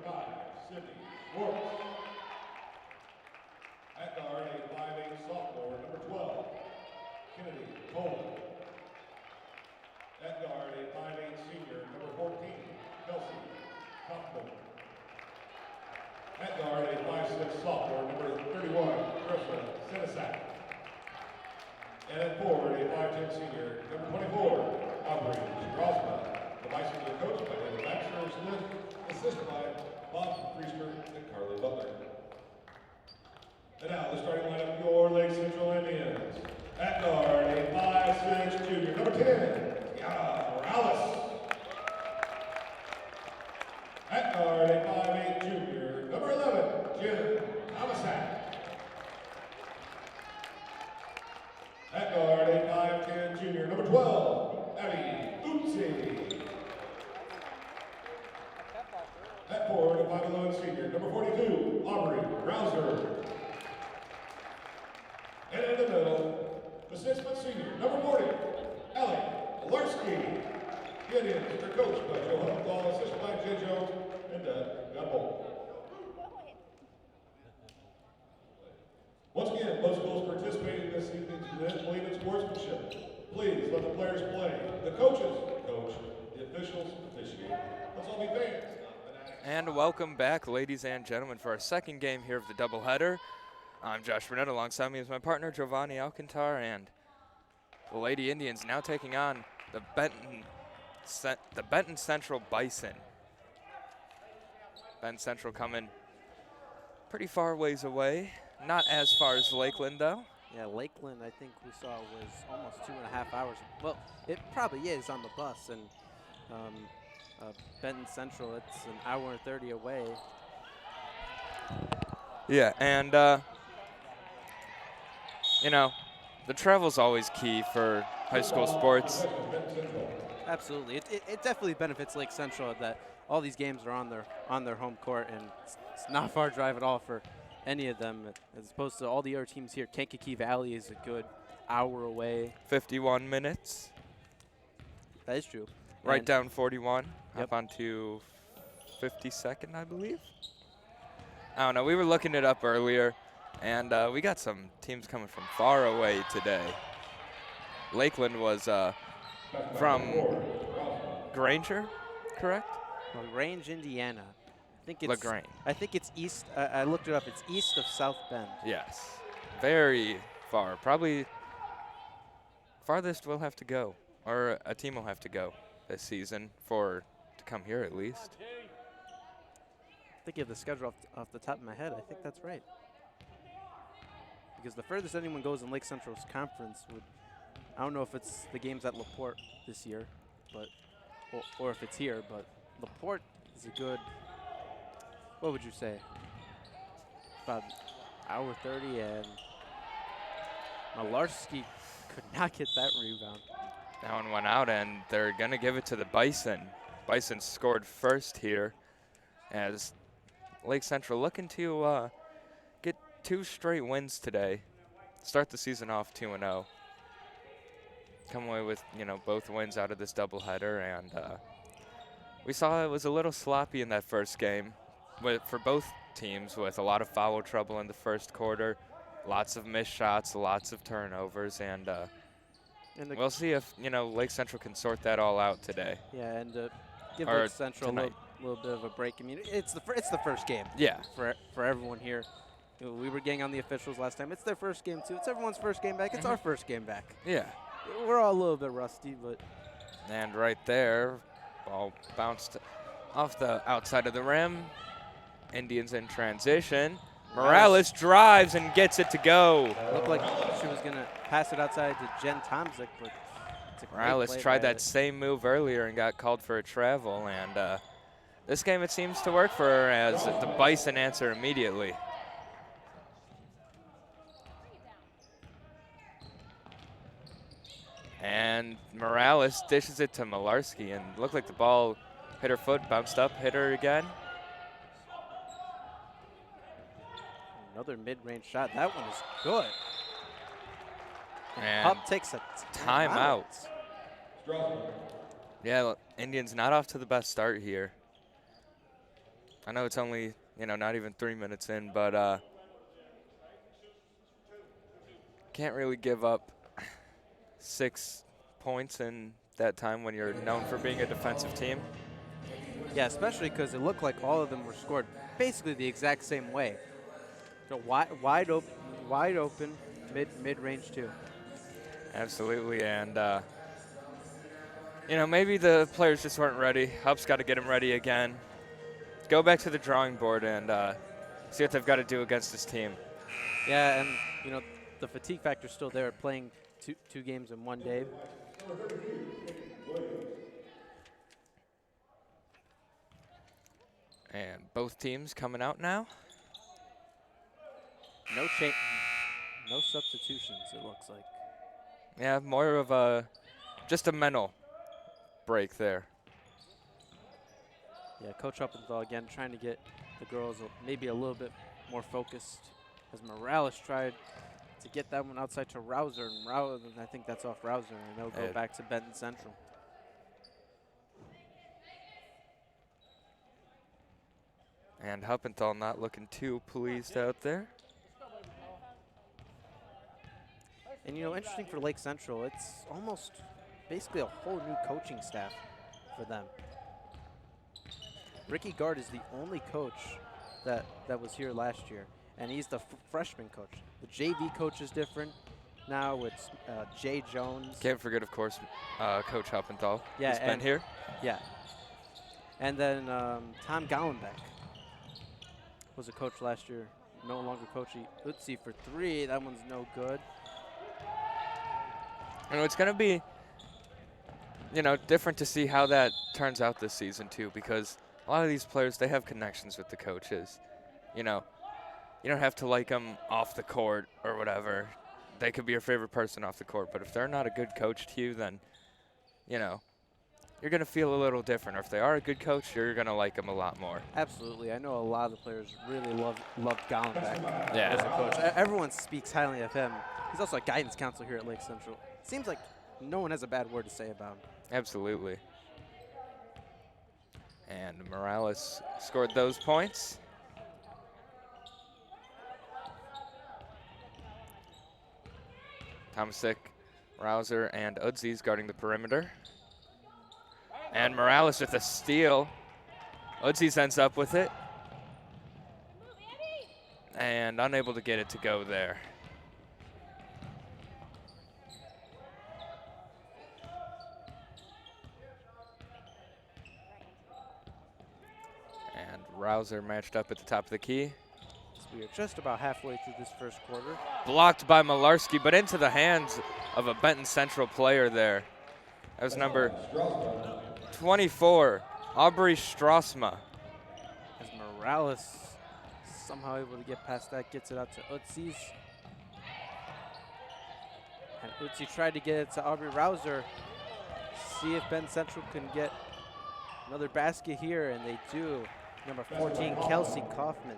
number 5, Sydney Schwartz. At guard, a 5'8" sophomore, number 12, Kennedy Cole. At guard, a 5'8" senior, number 14, Kelsey Kaufman. At guard, a 5'6" sophomore, number 31, Krista Sinisak. And at forward, a 5'10" senior, number 24, Aubrey Rosma. The Bisons are coached by David Baxter Smith, assisted by Bob Priester and Carly Butler. And now the starting lineup for your Lake Central Indians. At guard, a 5'6" junior, number 10, Yana Morales. At guard, a 5'8" junior, number 11, Jim Thomasak. At guard, a 5'10" junior, number 12, Abby Oopsie. At forward, a 5'11" senior, number 42, Aubrey Rouser. And in the middle, the 6-foot senior, number 40, Ellie Larski. The Indians are coached by Joe Huffenthal, assisted by Jay Jones and Doug Gumble. Once again, most schools participating in this evening's event believe in sportsmanship. Please let the players play. The coaches coach, the officials officiate. Let's all be fans. And welcome back, ladies and gentlemen, for our second game here of the doubleheader. I'm Josh Burnett. Alongside me is my partner, Giovanni Alcantar, and the Lady Indians now taking on the Benton Central Bison. Benton Central coming pretty far ways away. Not as far as Lakeland, though. Yeah, Lakeland, I think we saw, was almost 2.5 hours. Well, it probably is on the bus, and Benton Central, it's an hour and 30 away. Yeah, and you know, the travel's always key for high school sports. Absolutely, it definitely benefits Lake Central that all these games are on their home court, and it's not a far drive at all for any of them, as opposed to all the other teams here. Kankakee Valley is a good hour away. 51 minutes. That is true. Right And down 41, Yep. up onto 52nd, I believe. I don't know. We were looking it up earlier, and we got some teams coming from far away today. Lakeland was from Granger, correct? LaGrange, Indiana. LaGrange. I think it's east. I looked it up. It's east of South Bend. Yes. Very far. Probably farthest we'll have to go, or a team will have to go this season to come here at least. Thinking of the schedule off the top of my head, I think that's right. Because the furthest anyone goes in Lake Central's conference I don't know if it's the games at LaPorte this year, or if it's here, but LaPorte is a good, what would you say, about hour 30, and Malarski could not get that rebound. That one went out, and they're going to give it to the Bison. Bison scored first here as Lake Central looking to get 2 straight wins today. Start the season off 2-0. Come away with, both wins out of this doubleheader, and we saw it was a little sloppy in that first game for both teams, with a lot of foul trouble in the first quarter, lots of missed shots, lots of turnovers, and we'll see if, Lake Central can sort that all out today. Yeah, and give Or Lake Central a little bit of a break. I mean, it's the first game. Yeah. For everyone here. We were getting on the officials last time. It's their first game, too. It's everyone's first game back. It's our first game back. Yeah. We're all a little bit rusty, but. And right there, ball bounced off the outside of the rim. Indians in transition. Morales drives and gets it to go. Looked like she was going to pass it outside to Jen Tomzik, but it's a great Morales play tried by that same move earlier and got called for a travel. And this game, it seems to work for her, as the Bison answer immediately. And Morales dishes it to Malarski, and looked like the ball hit her foot, bounced up, hit her again. Another mid-range shot. That one is good. And Hupp takes a timeout. Yeah, Indians not off to the best start here. I know it's only, not even 3 minutes in, but can't really give up 6 points in that time when you're known for being a defensive team. Yeah, especially because it looked like all of them were scored basically the exact same way. So wide open, mid range too. Absolutely, and maybe the players just weren't ready. Hup's got to get them ready again. Go back to the drawing board and see what they've got to do against this team. Yeah, and the fatigue factor's still there. Playing two games in one day. And both teams coming out now. No substitutions. It looks like. Yeah, more of just a mental break there. Yeah, Coach Uppenthal again trying to get the girls maybe a little bit more focused. As Morales tried to get that one outside to Rouser, and I think that's off Rouser, and they'll go back to Benton Central. And Huppenthal not looking too pleased out there. And interesting for Lake Central, it's almost basically a whole new coaching staff for them. Ricky Gard is the only coach that was here last year, and he's the freshman coach. The JV coach is different. Now it's Jay Jones. Can't forget, of course, Coach Huppenthal. Yeah, He's been here. Yeah. And then Tom Gallenbeck was a coach last year. No longer coaching. Utsi for 3. That one's no good. It's going to be, different to see how that turns out this season, too, because a lot of these players, they have connections with the coaches. You don't have to like them off the court or whatever. They could be your favorite person off the court, but if they're not a good coach to you, then, you're going to feel a little different. Or if they are a good coach, you're going to like them a lot more. Absolutely. I know a lot of the players really love Gallenbeck Yeah. as a coach. Everyone speaks highly of him. He's also a guidance counselor here at Lake Central. Seems like no one has a bad word to say about him. Absolutely. And Morales scored those points. Tomasic, Rouser, and Udzi's guarding the perimeter. And Morales with a steal. Udzi's ends up with it. And unable to get it to go there. And Rouser matched up at the top of the key. So we are just about halfway through this first quarter. Blocked by Malarski, but into the hands of a Benton Central player there. That was number 24, Aubrey Strassma. As Morales somehow able to get past that, gets it out to Utsi's. And Utsi tried to get it to Aubrey Rouser. See if Benton Central can get another basket here, and they do. Number 14, Kelsey Kaufman,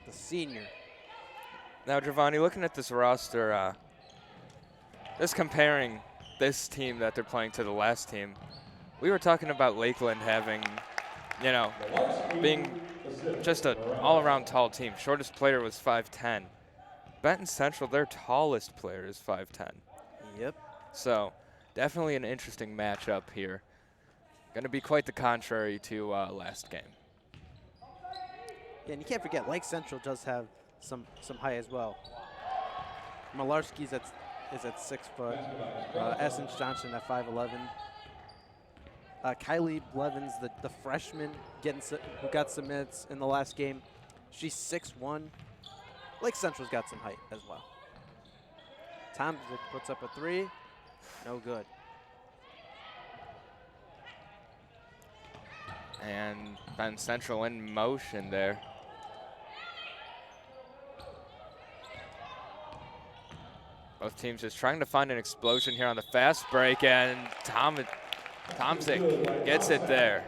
the senior. Now, Giovanni, looking at this roster, just comparing this team that they're playing to the last team, we were talking about Lakeland having, being just an all-around tall team. Shortest player was 5'10". Benton Central, their tallest player is 5'10". Yep. So, definitely an interesting matchup here. Going to be quite the contrary to last game. Yeah, and you can't forget, Lake Central does have some height as well. Malarski's is at 6 foot. Essence Johnson at 5'11". Kylie Blevins, the freshman, who got some minutes in the last game, she's 6'1". Lake Central's got some height as well. Tom puts up a 3, no good. And Benton Central in motion there. Both teams just trying to find an explosion here on the fast break, and Tomsic gets it there.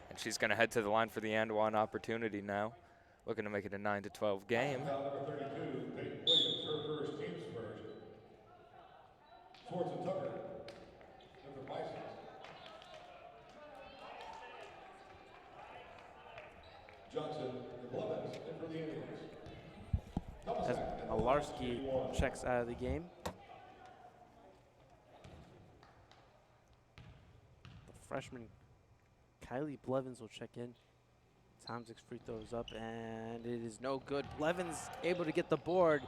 And she's going to head to the line for the and one opportunity now. Looking to make it a 9-12 game. Number 32, Peyton Williams, her first, team's first. Swartz and Tucker, number 56. Johnson, the Blevins, and for the Indians. As Malarski checks out of the game. The freshman Kylie Blevins will check in. Tomzik's free throws up, and it is no good. Blevins able to get the board,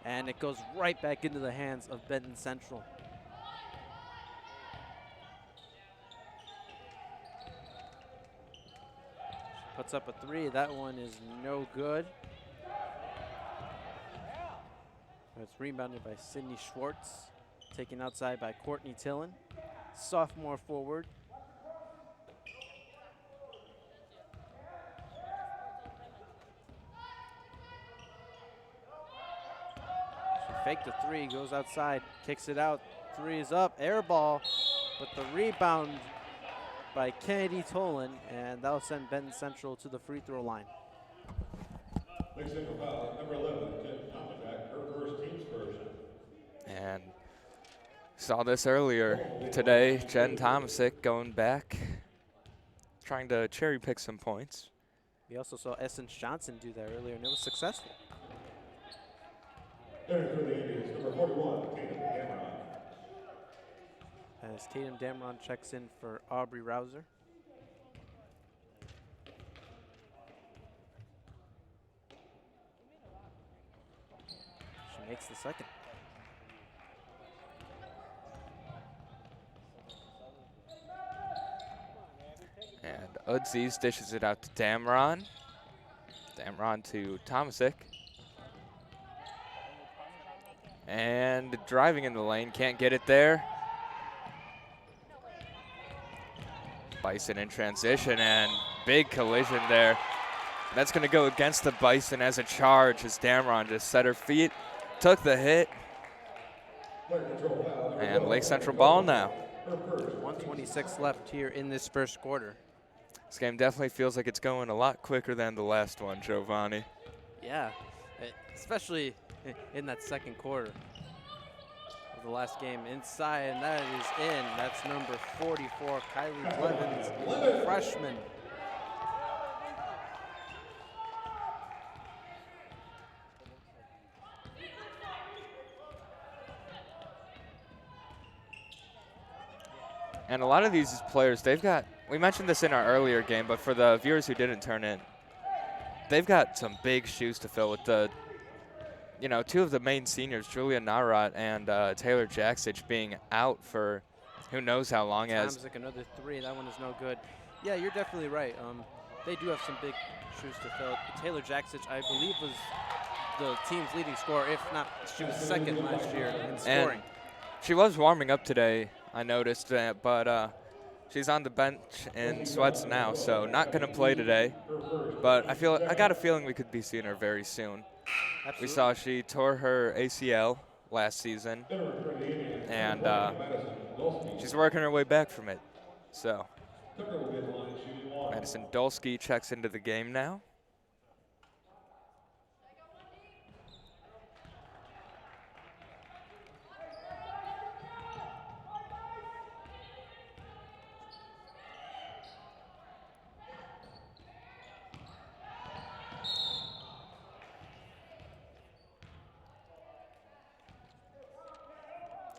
and it goes right back into the hands of Benton Central. Puts up a three. That one is no good. It's rebounded by Sydney Schwartz, taken outside by Courtney Tillen, sophomore forward. She faked the three, goes outside, kicks it out. Three is up, air ball, but the rebound by Kennedy Tolan, and that'll send Benton Central to the free throw line. Lake Central foul, number 11, Jen Tomczak, her first team's version. And saw this earlier today. Jen Tomasic going back, trying to cherry pick some points. We also saw Essence Johnson do that earlier, and it was successful. Entering for the Indians, number 41, Tatum Cameron. As Tatum Damron checks in for Aubrey Rouser. She makes the second. And Udzies dishes it out to Damron. Damron to Tomasic. And driving in the lane, can't get it there. Bison in transition, and big collision there. That's going to go against the Bison as a charge as Damron just set her feet, took the hit. And Lake Central ball now. 1:26 left here in this first quarter. This game definitely feels like it's going a lot quicker than the last one, Giovanni. Yeah, especially in that second quarter of the last game. Inside, and that is in. That's number 44, Kylie Blevins, freshman. And a lot of these players, they've got, we mentioned this in our earlier game, but for the viewers who didn't turn in, they've got some big shoes to fill with the, you know, two of the main seniors, Julia Narot and Taylor Jacksich, being out for who knows how long. As Tomzik, another three. That one is no good. Yeah, you're definitely right. They do have some big shoes to fill. Taylor Jacksich, I believe, was the team's leading scorer. If not, she was second last year in scoring. And she was warming up today, I noticed that, but she's on the bench in sweats now, so not going to play today. But I got a feeling we could be seeing her very soon. Absolutely. We saw she tore her ACL last season, and she's working her way back from it. So Madison Dolsky checks into the game now.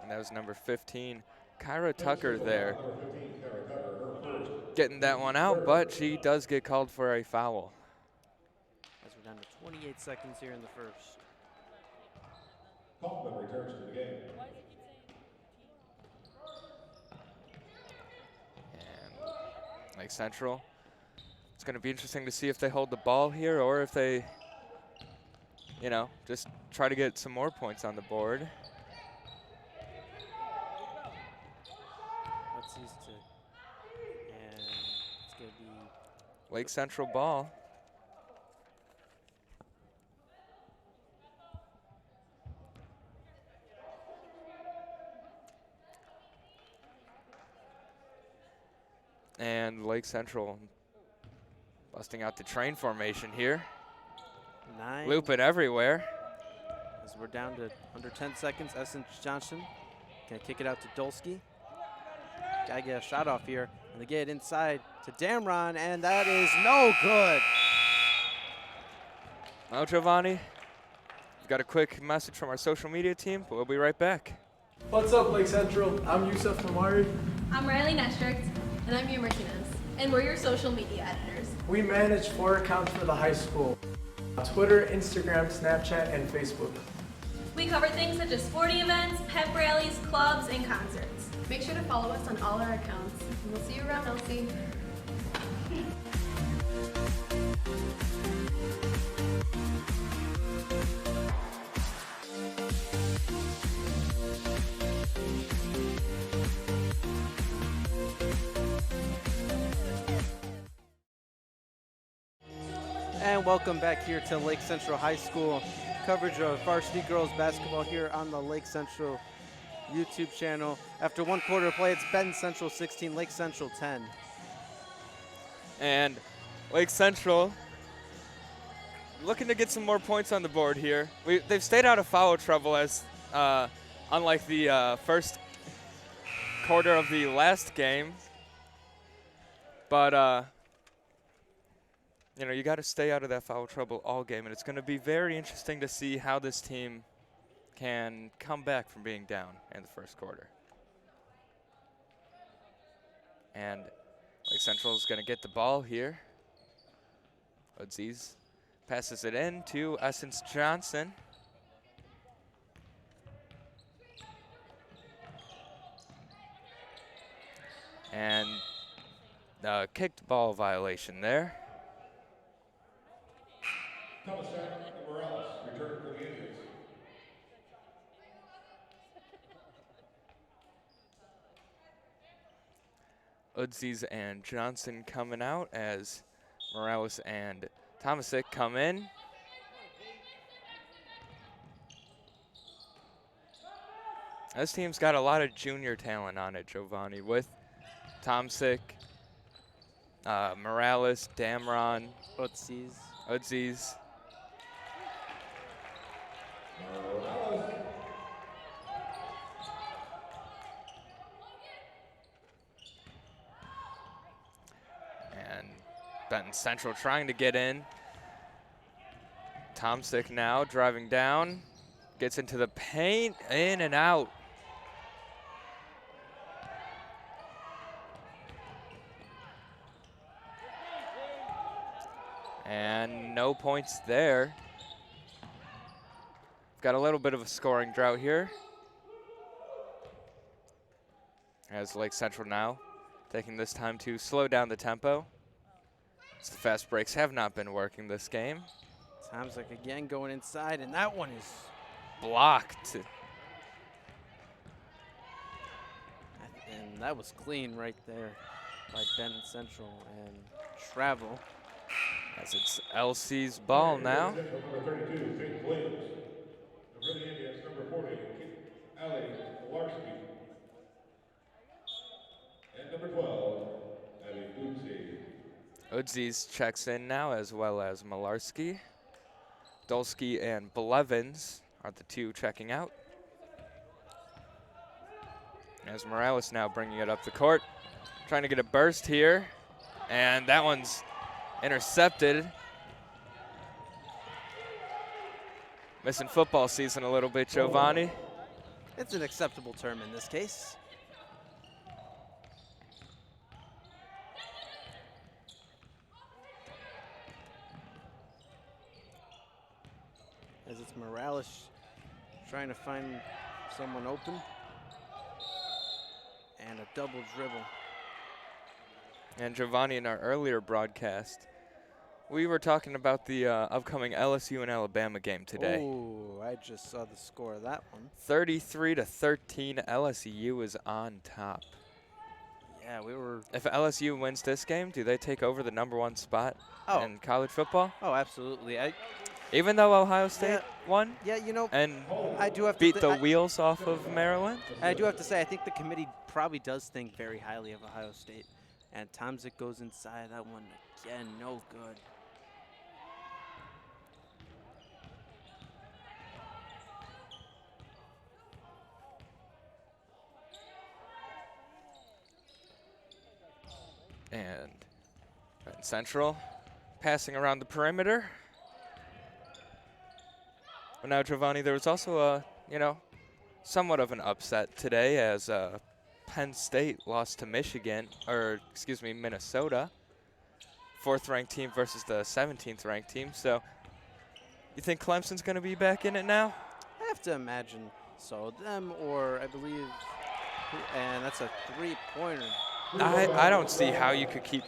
And that was number 15, Kyra Tucker there. Getting that one out, but she does get called for a foul. As we're down to 28 seconds here in the first. Kaufman returns to the game. And Lake Central, it's going to be interesting to see if they hold the ball here or if they, you know, just try to get some more points on the board. And it's going to be Lake Central ball. And Lake Central busting out the train formation here. 9. Looping everywhere. As we're down to under 10 seconds, Essence Johnson going to kick it out to Dolsky. Got to get a shot off here. And they get it inside to Damron, and that is no good. Well, Giovanni, we've got a quick message from our social media team, but we'll be right back. What's up, Lake Central? I'm Yusuf Tamari. I'm Riley Nestrict. And I'm Mia Martinez. And we're your social media editors. We manage 4 accounts for the high school: Twitter, Instagram, Snapchat, and Facebook. We cover things such as sporting events, pep rallies, clubs, and concerts. Make sure to follow us on all our accounts. And we'll see you around, Elsie. And welcome back here to Lake Central High School. Coverage of varsity girls basketball here on the Lake Central YouTube channel. After 1 quarter of play, it's Benton Central 16, Lake Central 10. And Lake Central looking to get some more points on the board here. They've stayed out of foul trouble as unlike the first quarter of the last game. But you know, you got to stay out of that foul trouble all game, and it's going to be very interesting to see how this team can come back from being down in the first quarter. And Lake Central is going to get the ball here. Odzies passes it in to Essence Johnson. And kicked ball violation there. Thomas and Morales return for the Indians. Odzies and Johnson coming out as Morales and Tomasic come in. This team's got a lot of junior talent on it, Giovanni, with Tomasic, Morales, Damron, Odzies. And Benton Central trying to get in. Tomasic now driving down, gets into the paint, in and out. And no points there. Got a little bit of a scoring drought here. As Lake Central now taking this time to slow down the tempo. As the fast breaks have not been working this game. Tomasic again going inside, and that one is blocked. And that was clean right there by Benton Central and travel. As it's LC's ball now. Number 32, Peyton Williams. Number the Indians, number 40, Ali Malarski. And number 12, Ali Bootsy. Odzies checks in now, as well as Malarski. Dolsky and Blevins are the two checking out. As Morales now bringing it up the court. Trying to get a burst here. And that one's intercepted. Missing football season a little bit, Giovanni. It's an acceptable term in this case. As it's Morales trying to find someone open. And a double dribble. And Giovanni, in our earlier broadcast, we were talking about the upcoming LSU and Alabama game today. Oh, I just saw the score of that one. 33-13, LSU is on top. Yeah, we were. If LSU wins this game, do they take over the #1 spot in college football? Oh, absolutely. Even though Ohio State won? Yeah, you know, and I do have to beat the wheels off of Maryland? I do have to say, I think the committee probably does think very highly of Ohio State. And Tomasic goes inside. That one again, no good. And Benton Central passing around the perimeter. Well, now, Giovanni, there was also a, somewhat of an upset today as Penn State lost to Minnesota. 4th-ranked team versus the 17th-ranked team. So you think Clemson's going to be back in it now? I have to imagine so. Them or I believe, and that's a three-pointer. I don't see how you could keep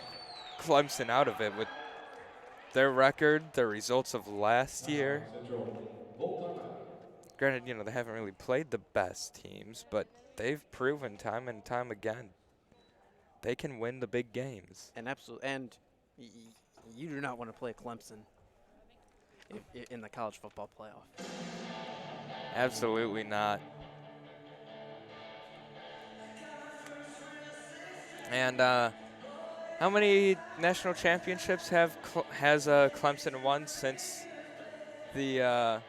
Clemson out of it with their record, the results of last year. Granted, they haven't really played the best teams, but they've proven time and time again they can win the big games. And absolutely, and you do not want to play Clemson in the college football playoff. Absolutely not. And how many national championships has Clemson won since the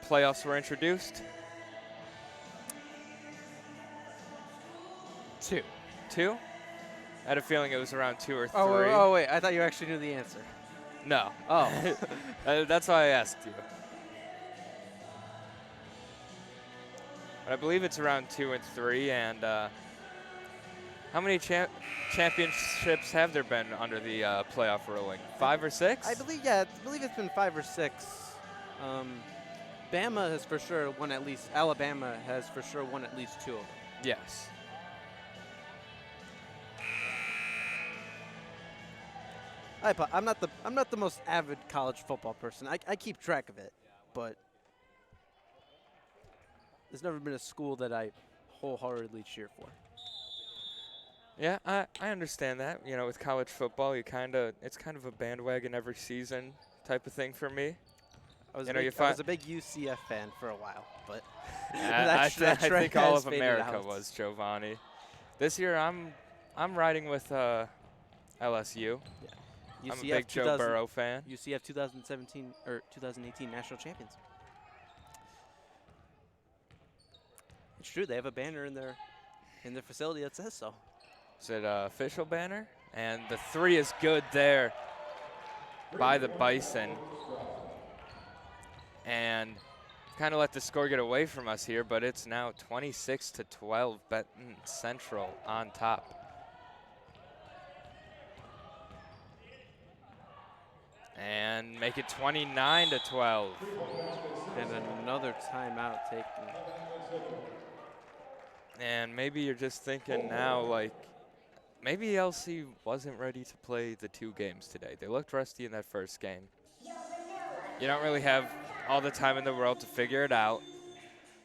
playoffs were introduced? 2. 2? I had a feeling it was around 2 or 3. Oh, wait. I thought you actually knew the answer. No. Oh. That's why I asked you. But I believe it's around 2 and 3. And how many championships have there been under the playoff ruling? 5 or 6? I believe it's been 5 or 6. Bama has for sure won at least. Alabama has for sure won at least 2 of them. Yes. I'm not the most avid college football person. I keep track of it, but there's never been a school that I wholeheartedly cheer for. Yeah, I understand that. With college football, it's kind of a bandwagon every season type of thing for me. I was a big UCF fan for a while, but I think all of America was, Giovanni. This year, I'm riding with LSU. Yeah. I'm a big Joe Burrow fan. UCF 2017 or 2018 national champions. It's true. They have a banner in their facility that says so. Is it an official banner? And the 3 is good there by the Bison. And kind of let the score get away from us here, but it's now 26-12, Benton Central on top. And make it 29-12. And another timeout taken. And maybe you're just thinking now, maybe LC wasn't ready to play the 2 games today. They looked rusty in that first game. You don't really have all the time in the world to figure it out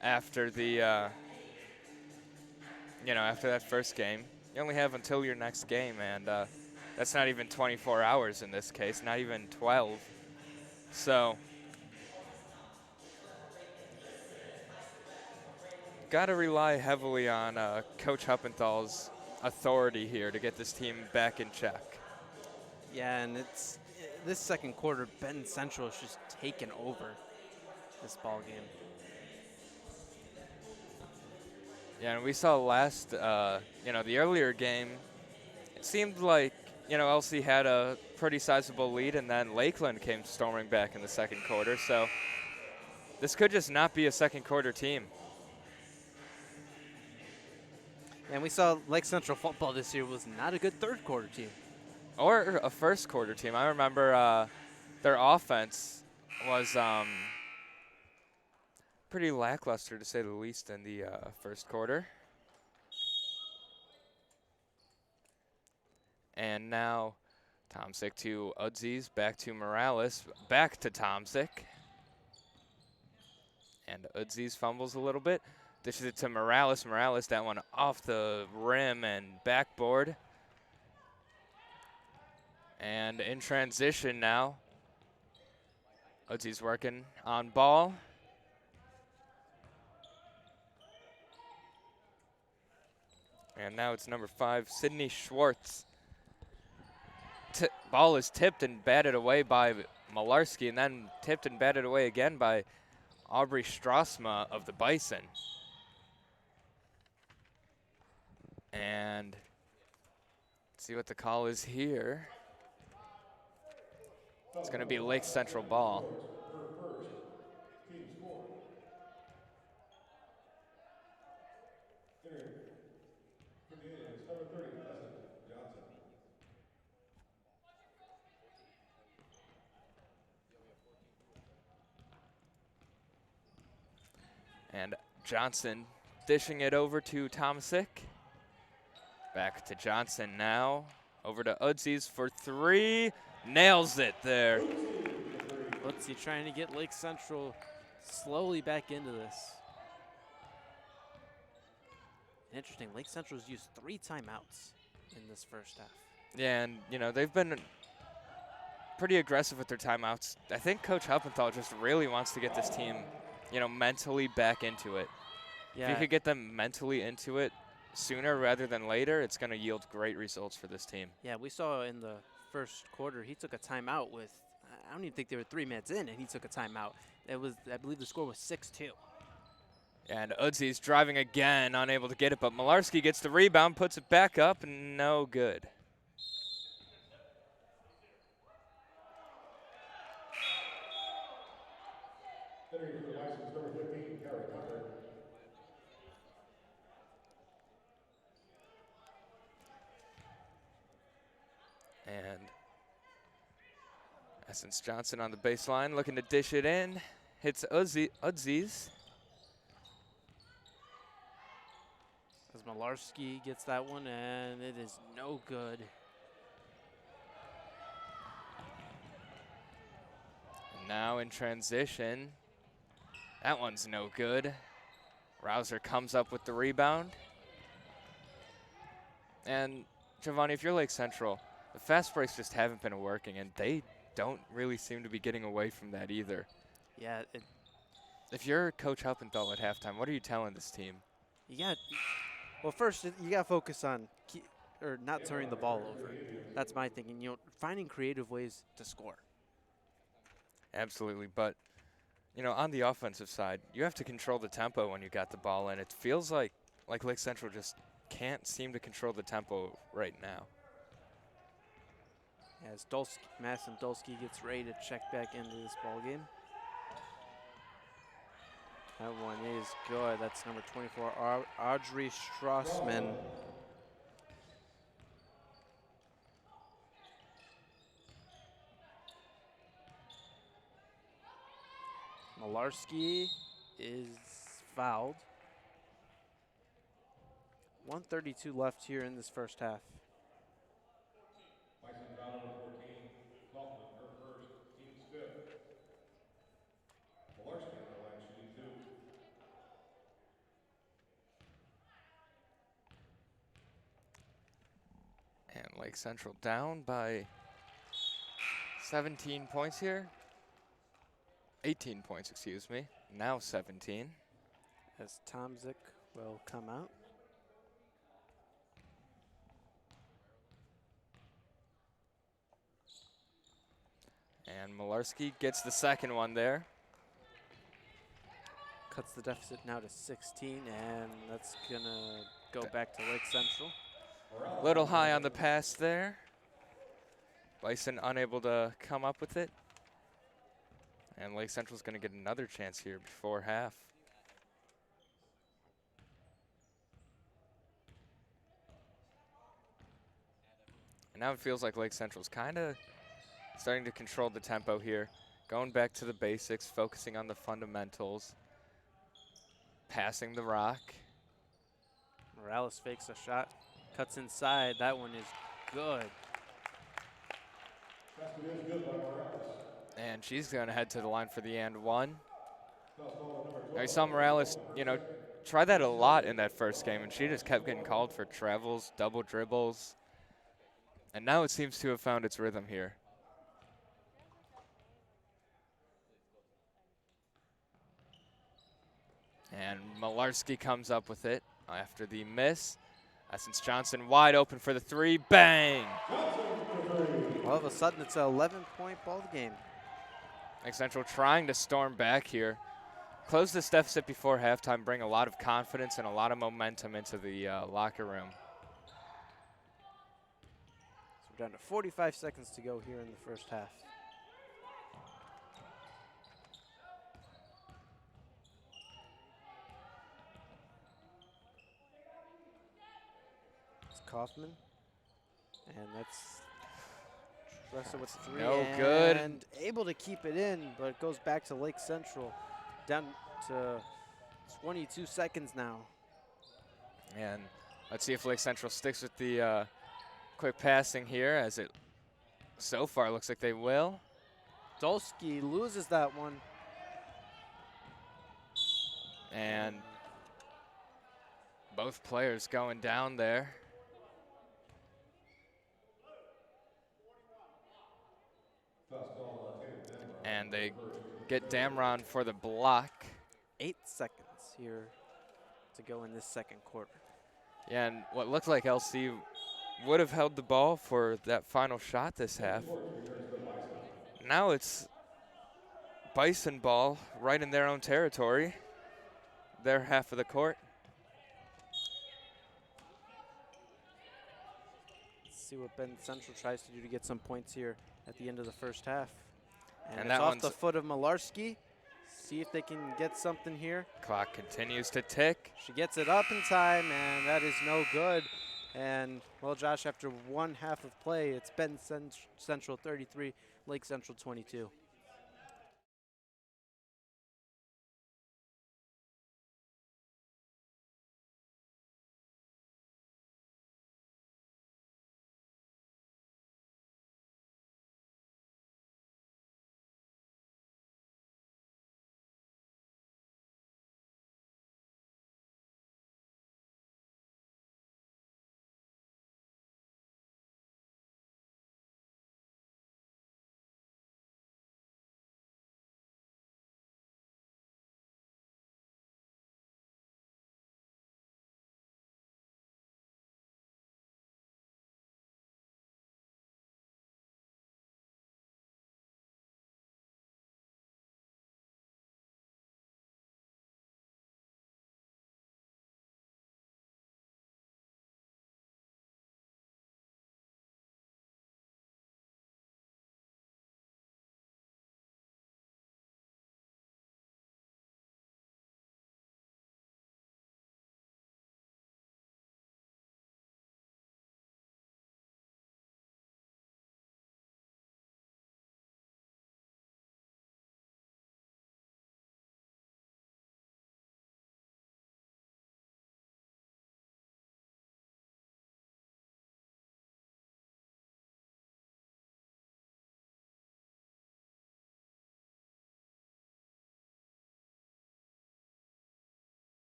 after the, after that first game. You only have until your next game, and that's not even 24 hours in this case, not even 12. So, got to rely heavily on Coach Huppenthal's authority here to get this team back in check. Yeah, and this second quarter, Benton Central is just taken over this ball game. Yeah, and we saw last, the earlier game, it seemed like, LC had a pretty sizable lead, and then Lakeland came storming back in the second quarter. So this could just not be a second quarter team. And we saw Lake Central football this year was not a good third quarter team. Or a first quarter team. I remember their offense was pretty lackluster, to say the least, in the first quarter. And now Tomsic to Udzies, back to Morales, back to Tomsic. And Udzies fumbles a little bit. Dishes it to Morales. Morales, that one off the rim and backboard. And in transition now, Udzies working on ball. And now it's number 5, Sydney Schwartz. Ball is tipped and batted away by Malarski, and then tipped and batted away again by Aubrey Strasma of the Bison. And let's see what the call is here. It's going to be Lake Central ball. And Johnson dishing it over to Tomasic. Back to Johnson now. Over to Udsies for three. Nails it there. Utsey trying to get Lake Central slowly back into this. Interesting, Lake Central's used 3 timeouts in this first half. Yeah, and you know, they've been pretty aggressive with their timeouts. I think Coach Helpenthal just really wants to get this team, you know, mentally back into it. If you Yeah, could get them mentally into it sooner rather than later, it's going to yield great results for this team. yeah, we saw in the first quarter he took a timeout with, I don't even think they were 3 minutes in, and he took a timeout. It was, I believe the score was 6-2. And Udsey's driving again, unable to get it, but Malarski gets the rebound, puts it back up, and no good. Entering for the license number 15, Carrie Tucker. And Essence Johnson on the baseline, looking to dish it in. Hits Udsey's. As Malarski gets that one, and it is no good. And now in transition, that one's no good. Rouser comes up with the rebound. And Giovanni, if you're Lake Central, the fast breaks just haven't been working, and they don't really seem to be getting away from that either. Yeah, If you're Coach Helpenthal at halftime, what are you telling this team? well, first you got to focus on not turning the ball over. That's my thinking. You know, finding creative ways to score. Absolutely, but you know, on the offensive side, you have to control the tempo when you got the ball, and it feels like Lake Central just can't seem to control the tempo right now. As Masson Dolsky gets ready to check back into this ball game. That one is good. That's number 24, Audrey Strassman. Malarski is fouled. 1:32 left here in this first half. License foul number 14, Kaufman, her first, team's 5th. Malarski on the line, shooting 2. And Lake Central down by 17 points here. 18 points, excuse me. Now 17. As Tomzik will come out. And Malarski gets the second one there. Cuts the deficit now to 16, and that's going to go back to Lake Central. Little high on the pass there. Bison unable to come up with it. And Lake Central's going to get another chance here before half. And now it feels like Lake Central's kind of starting to control the tempo here. Going back to the basics, focusing on the fundamentals. Passing the rock. Morales fakes a shot, cuts inside. That one is good. Basket is good by Morales. And she's going to head to the line for the and one. Foul call number 12. Now we saw Morales, you know, try that a lot in that first game, and she just kept getting called for travels, double dribbles. And now it seems to have found its rhythm here. And Malarski comes up with it after the miss. Essence Johnson wide open for the three. Bang! All of a sudden, it's an 11-point ball game. Lake Central trying to storm back here. Close this deficit before halftime, bring a lot of confidence and a lot of momentum into the locker room. So we're down to 45 seconds to go here in the first half. It's Kaufman. And that's Dresser with three. No good. And able to keep it in, but it goes back to Lake Central. Down to 22 seconds now. And let's see if Lake Central sticks with the quick passing here, as it so far looks like they will. Dolsky loses that one. And both players going down there. And they get Damron for the block. 8 seconds here to go in this second quarter. Yeah, and what looked like LC would have held the ball for that final shot this half. Now it's Bison ball right in their own territory, their half of the court. Let's see what Benton Central tries to do to get some points here at the end of the first half. And And it's that off one's- the foot of Malarski. See if they can get something here. Clock continues to tick. She gets it up in time, and that is no good. And, well, Josh, after one half of play, it's Benton Central 33, Lake Central 22.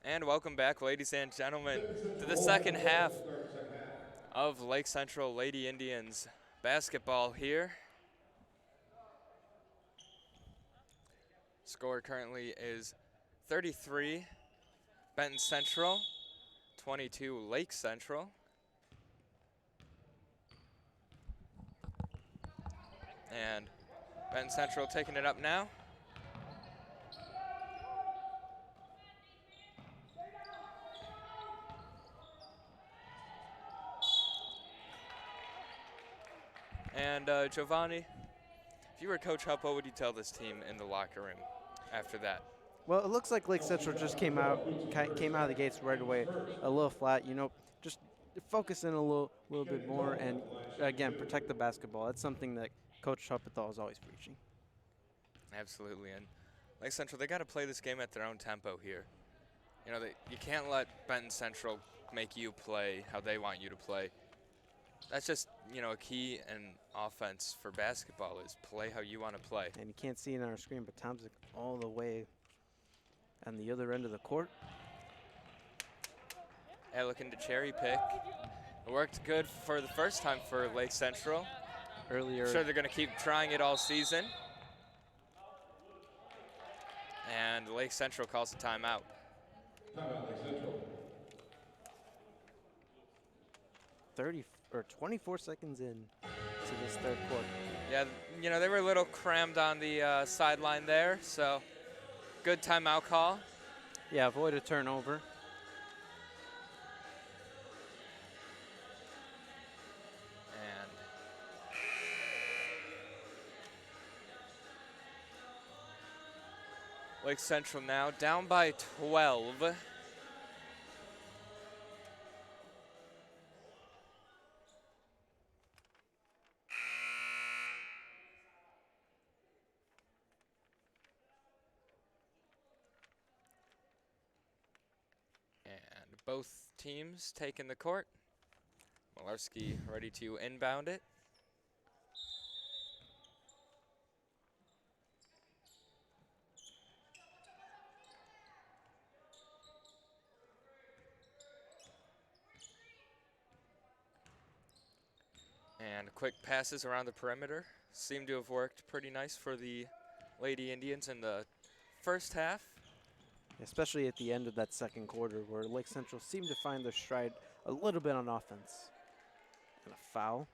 And welcome back, ladies and gentlemen, to the second half of Lake Central Lady Indians basketball here. Score currently is 33 Benton Central, 22 Lake Central. And Benton Central taking it up now. And Giovanni, if you were Coach Hupp, what would you tell this team in the locker room after that? Well, it looks like Lake Central just came out of the gates right away, a little flat. You know, just focus in a little bit more, and again, protect the basketball. That's something that Coach Huppethal is always preaching. Absolutely, and Lake Central, they got to play this game at their own tempo here. You know, you can't let Benton Central make you play how they want you to play. That's just, you know, a key in offense for basketball is play how you want to play. And you can't see it on our screen, but Tom's all the way on the other end of the court. Yeah, looking to cherry pick. It worked good for the first time for Lake Central. Earlier. I'm sure they're going to keep trying it all season. And Lake Central calls a timeout. Timeout, Lake Central. 24 seconds in to this third quarter. Yeah, you know, they were a little crammed on the sideline there, so good timeout call. Yeah, avoid a turnover. And Lake Central now down by 12. Both teams taking the court. Malarski ready to inbound it. And quick passes around the perimeter seem to have worked pretty nice for the Lady Indians in the first half. Especially at the end of that second quarter where Lake Central seemed to find their stride a little bit on offense. And a foul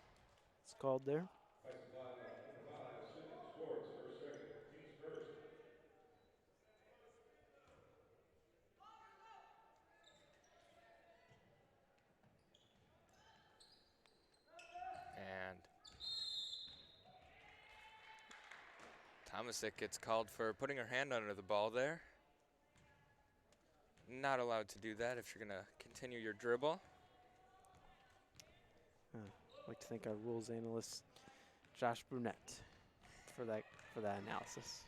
is called there. And Tomasic gets called for putting her hand under the ball there. Not allowed to do that if you're going to continue your dribble. I'd like to thank our rules analyst, Josh Brunette, for that analysis.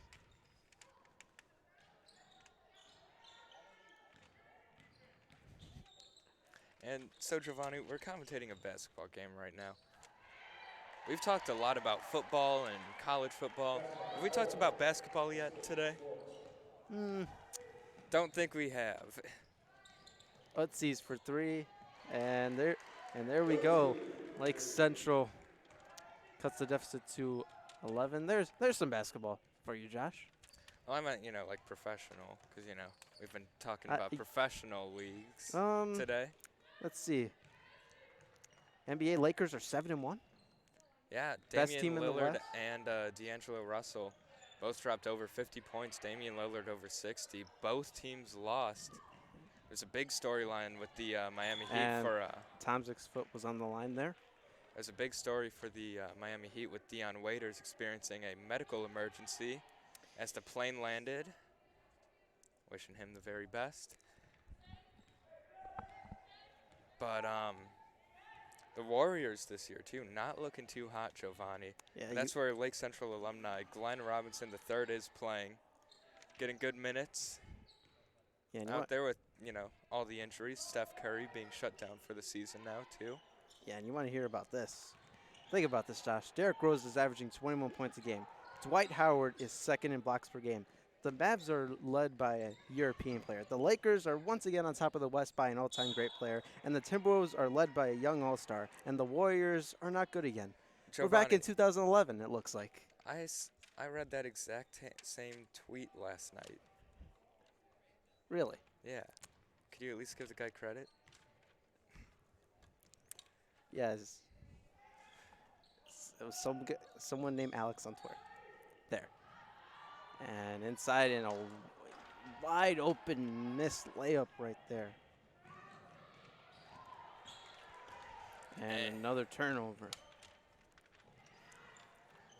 And so, Giovanni, we're commentating a basketball game right now. We've talked a lot about football and college football. Have we talked about basketball yet today? Don't think we have. Utsies for three, and there we go. Lake Central cuts the deficit to 11. There's some basketball for you, Josh. Well, I meant, you know, like professional, because, you know, we've been talking about professional leagues today. Let's see. NBA Lakers are 7-1. Yeah, Best team Damian in the Lillard West. and D'Angelo Russell both dropped over 50 points. Damian Lillard over 60. Both teams lost. There's a big storyline with the Miami Heat And for. Tomzic's foot was on the line there. There's a big story for the Miami Heat with Dion Waiters experiencing a medical emergency as the plane landed. Wishing him the very best. But the Warriors this year, too, not looking too hot, Giovanni. Yeah, And that's where Lake Central alumni Glenn Robinson III is playing, getting good minutes. Yeah, and Out there with, you know, all the injuries. Steph Curry being shut down for the season now, too. Yeah, and you want to hear about this. Think about this, Josh. Derrick Rose is averaging 21 points a game. Dwight Howard is second in blocks per game. the Mavs are led by a European player. The Lakers are once again on top of the West by an all-time great player. And the Timberwolves are led by a young all-star. And the Warriors are not good again. We're back in 2011, it looks like. I read that exact same tweet last night. Really? Yeah. Could you at least give the guy credit? Yes. It was someone named Alex on Twitter. There. And inside in a wide open missed layup right there. And another turnover.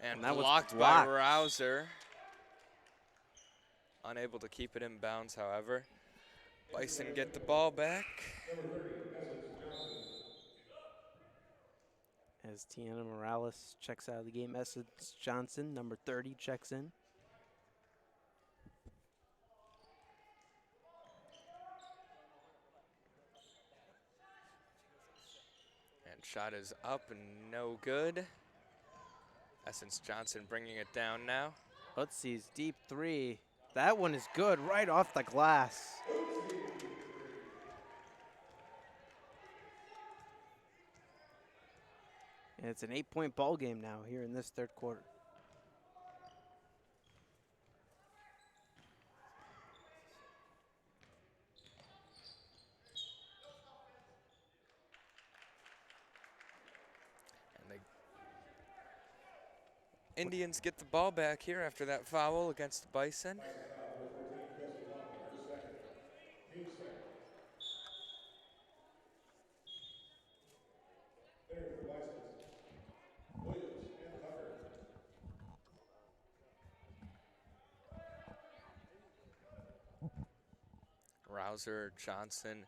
And that was blocked by Rouser. Unable to keep it in bounds, however. Bison get the ball back. As Tiana Morales checks out of the game, Essence Johnson, number 30, checks in. And shot is up and no good. Essence Johnson bringing it down now. Utsi's deep three. That one is good, right off the glass. And it's an 8-point ball game now here in this third quarter. And the Indians get the ball back here after that foul against the Bison. Rouser, Johnson,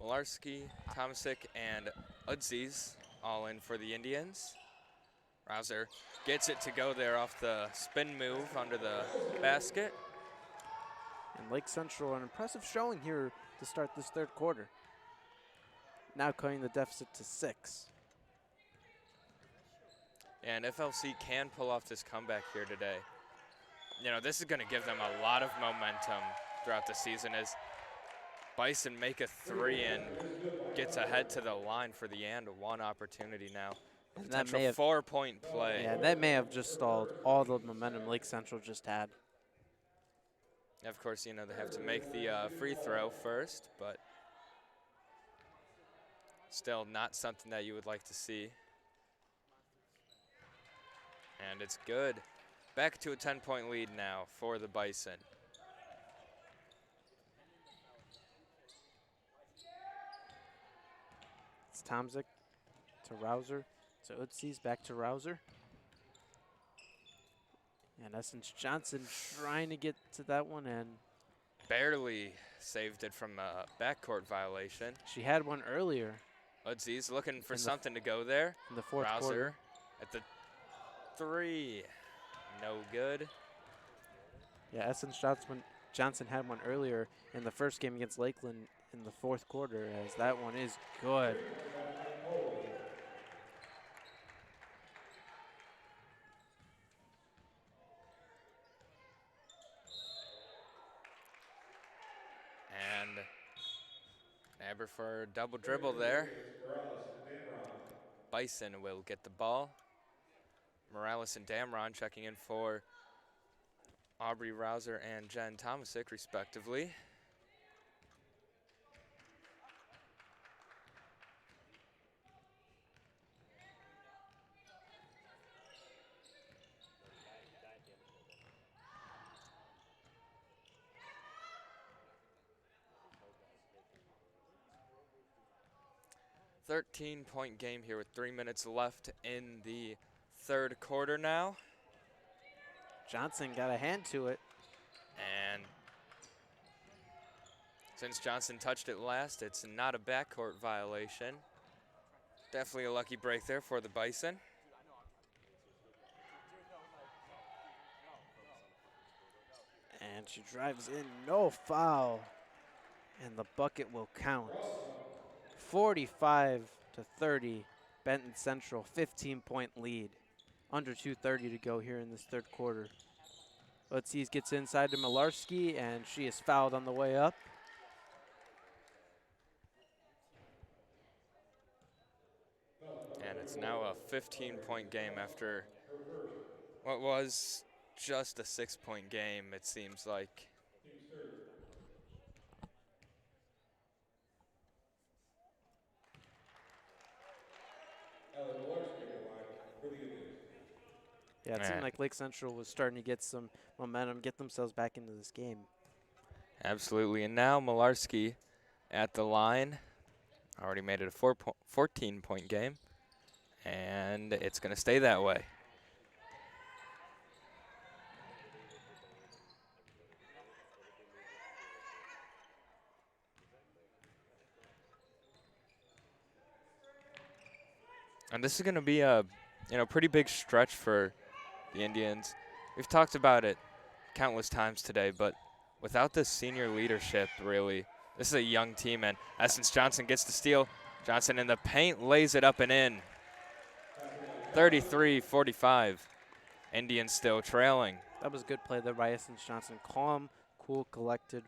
Malarski, Tomasic, and Udzies all in for the Indians. Rouser gets it to go there off the spin move under the basket. And Lake Central, an impressive showing here to start this third quarter. Now cutting the deficit to 6. And FLC can pull off this comeback here today. You know, this is going to give them a lot of momentum throughout the season as Bison make a 3 and gets ahead to the line for the and 1 opportunity now. And Potential that may have 4-point play. Yeah, that may have just stalled all the momentum Lake Central just had. Of course, you know, they have to make the free throw first, but still not something that you would like to see. And it's good. Back to a 10-point lead now for the Bison. It's Tomzik to Rouser to Utsies, back to Rouser. And Essence Johnson trying to get to that one, and Barely saved it from a backcourt violation. she had one earlier Udzies looking for In the something to go there. in the fourth Rouser quarter. at the 3. No good. Yeah, Essence Johnson had one earlier in the first game against Lakeland in the fourth quarter, as that one is good. And Nabber for a double dribble there. Bison will get the ball. Morales and Damron checking in for Aubrey Rouser and Jen Tomasic, respectively. .point game here with 3 minutes left in the third quarter now. Johnson got a hand to it. And since Johnson touched it last, it's not a backcourt violation. Definitely a lucky break there for the Bison. And she drives in, no foul. And the bucket will count. 45-30, Benton Central, 15-point lead. Under 2:30 to go here in this third quarter. Ortiz gets inside to Malarski, and she is fouled on the way up. And it's now a 15-point game after what was just a 6-point game, it seems like. Yeah, it seemed like Lake Central was starting to get some momentum, get themselves back into this game. Absolutely. And now Malarski at the line. Already made it a 14-point game. And it's going to stay that way. And this is going to be a pretty big stretch for the Indians. We've talked about it countless times today, but without the senior leadership, really, this is a young team, and Essence Johnson gets the steal. Johnson in the paint, lays it up and in. 33-45. Indians still trailing. That was a good play there by Essence Johnson. Calm, cool, collected.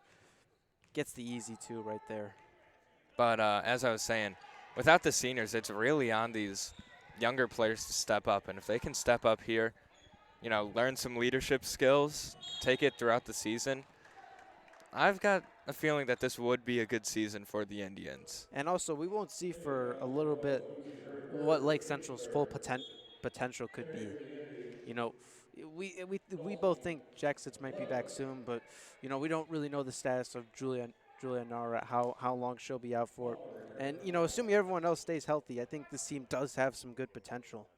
Gets the easy two right there. But as I was saying, without the seniors, it's really on these younger players to step up. And if they can step up here, learn some leadership skills, take it throughout the season, I've got a feeling that this would be a good season for the Indians. And also, we won't see for a little bit what Lake Central's full potential could be. We both think Jack Sitz might be back soon, but we don't really know the status of Julia Nara, how long she'll be out for. And assuming everyone else stays healthy, I think this team does have some good potential.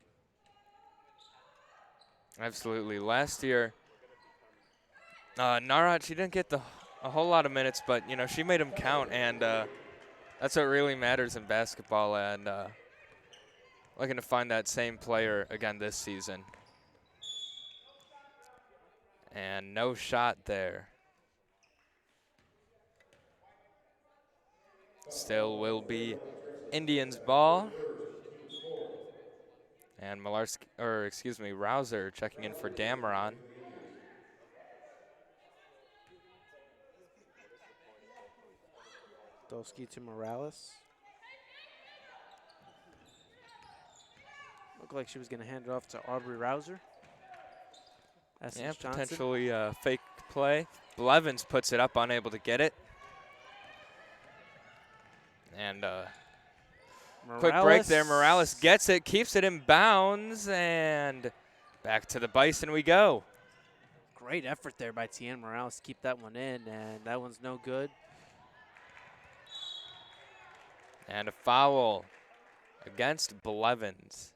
Absolutely. Last year, Nara, she didn't get a whole lot of minutes, but she made them count, and that's what really matters in basketball. And looking to find that same player again this season. And no shot there. Still will be Indians ball. And Rouser checking in for Dameron. Dolsky to Morales. Looked like she was going to hand it off to Aubrey Rouser. Essence Johnson. Potentially a fake play. Blevins puts it up, unable to get it. And quick break there. Morales gets it, keeps it in bounds, and back to the Bison we go. Great effort there by Tian Morales to keep that one in, and that one's no good. And a foul against Blevins.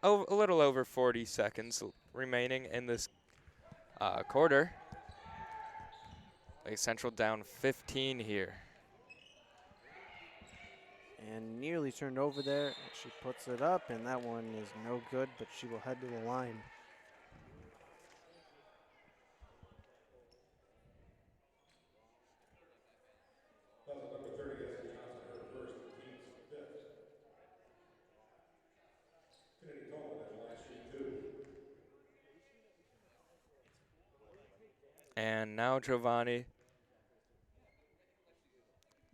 A little over 40 seconds remaining in this quarter. Lake Central down 15 here. And nearly turned over there. And she puts it up, and that one is no good, but she will head to the line. And now Giovanni.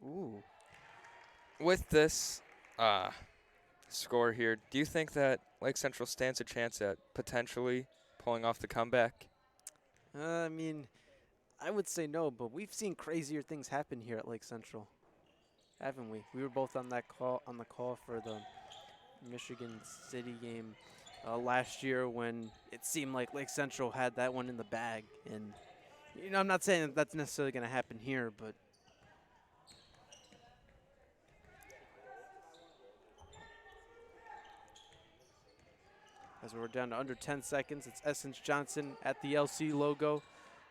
Ooh. With this score here, do you think that Lake Central stands a chance at potentially pulling off the comeback? I mean, I would say no, but we've seen crazier things happen here at Lake Central, haven't we? We were both on the call for the Michigan City game last year when it seemed like Lake Central had that one in the bag. And I'm not saying that that's necessarily going to happen here, but as we're down to under 10 seconds, it's Essence Johnson at the LC logo.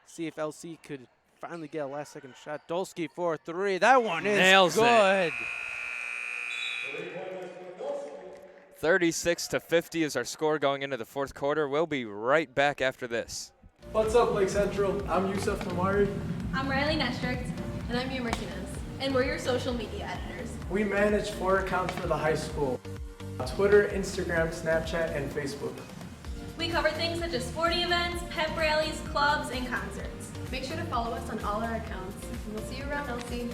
See if LC could finally get a last-second shot. Dolsky for three. That one is Nails good. it. 36-50 is our score going into the fourth quarter. We'll be right back after this. What's up, Lake Central? I'm Yusuf Tamari. I'm Riley Nestricht. And I'm Mia Martinez. And we're your social media editors. We manage 4 accounts for the high school: Twitter, Instagram, Snapchat, and Facebook. We cover things such as sporting events, pep rallies, clubs, and concerts. Make sure to follow us on all our accounts. And we'll see you around, Elsie.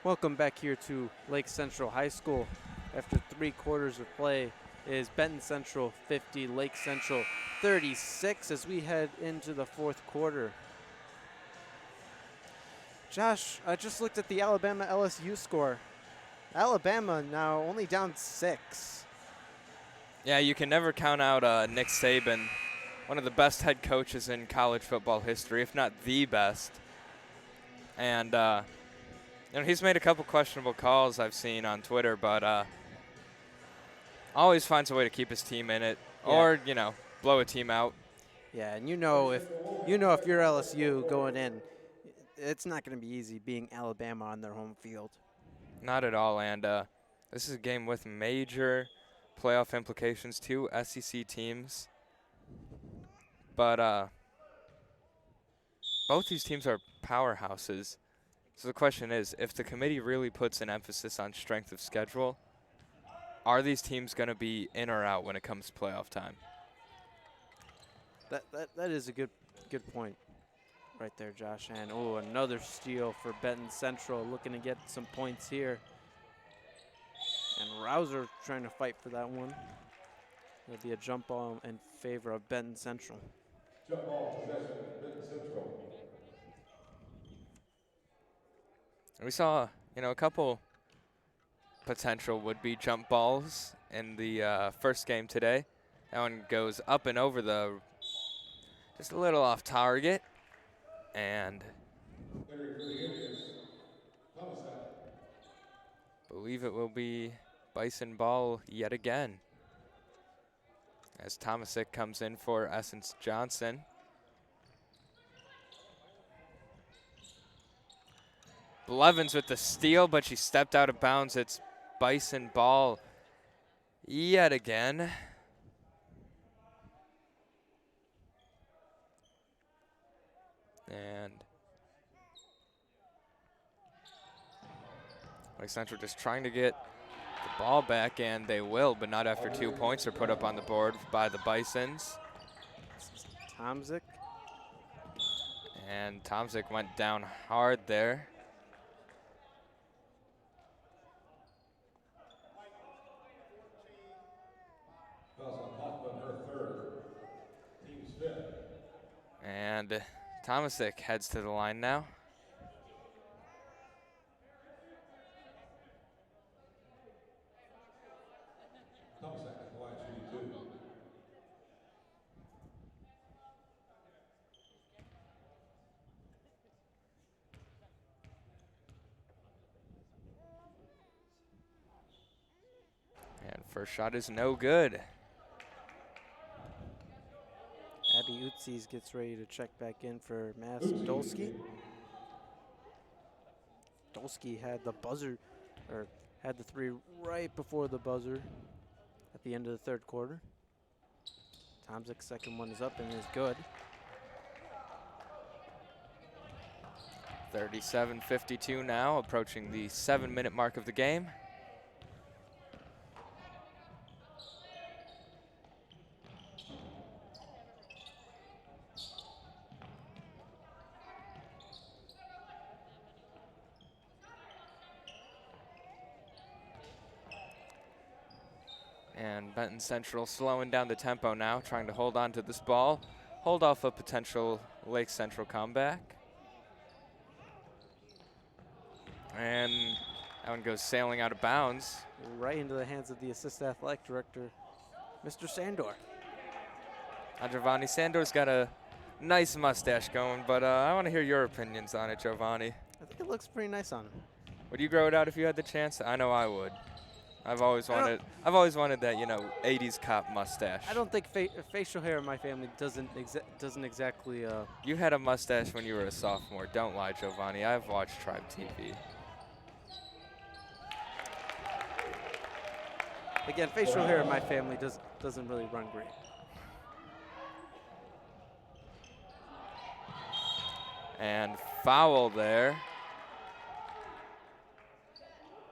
Welcome back here to Lake Central High School. After 3 quarters of play, it is Benton Central 50, Lake Central 36 as we head into the fourth quarter. Josh, I just looked at the Alabama LSU score. Alabama now only down 6. Yeah, you can never count out Nick Saban, one of the best head coaches in college football history, if not the best. And he's made a couple questionable calls I've seen on Twitter, but always finds a way to keep his team in it, or blow a team out. Yeah, and if you're LSU going in, it's not going to be easy being Alabama on their home field. Not at all, and this is a game with major playoff implications, 2 SEC teams. But both these teams are powerhouses. So the question is, if the committee really puts an emphasis on strength of schedule, are these teams going to be in or out when it comes to playoff time? That is a good point right there, Josh. And another steal for Benton Central, looking to get some points here. And Rouser trying to fight for that one. It'll be a jump ball in favor of Benton Central. Jump ball possession, Benton Central. We saw, a couple potential would-be jump balls in the first game today. That one goes up and over just a little off target. And believe it will be Bison ball yet again, as Tomasic comes in for Essence Johnson. Blevins with the steal, but she stepped out of bounds. It's Bison ball yet again. And Lake Central just trying to get the ball back, and they will, but not after 2 points are put up on the board by the Bisons. Tomzik. And Tomzik went down hard there. And Tomasic heads to the line now. And first shot is no good. Abby Utzis gets ready to check back in for Mass Dolsky. Dolsky had the buzzer, or had the 3 right before the buzzer at the end of the third quarter. Tomzik's second one is up and is good. 37-52 now, approaching the 7-minute mark of the game. And Benton Central slowing down the tempo now, trying to hold on to this ball, hold off a potential Lake Central comeback. And that one goes sailing out of bounds. Right into the hands of the assistant athletic director, Mr. Sandor. Giovanni Sandor's got a nice mustache going, but I want to hear your opinions on it, Giovanni. I think it looks pretty nice on him. Would you grow it out if you had the chance? I know I would. I've always wanted that, 80s cop mustache. I don't think facial hair in my family doesn't exactly. You had a mustache when you were a sophomore. Don't lie, Giovanni. I've watched Tribe TV. Again, facial hair in my family doesn't really run great. And foul there.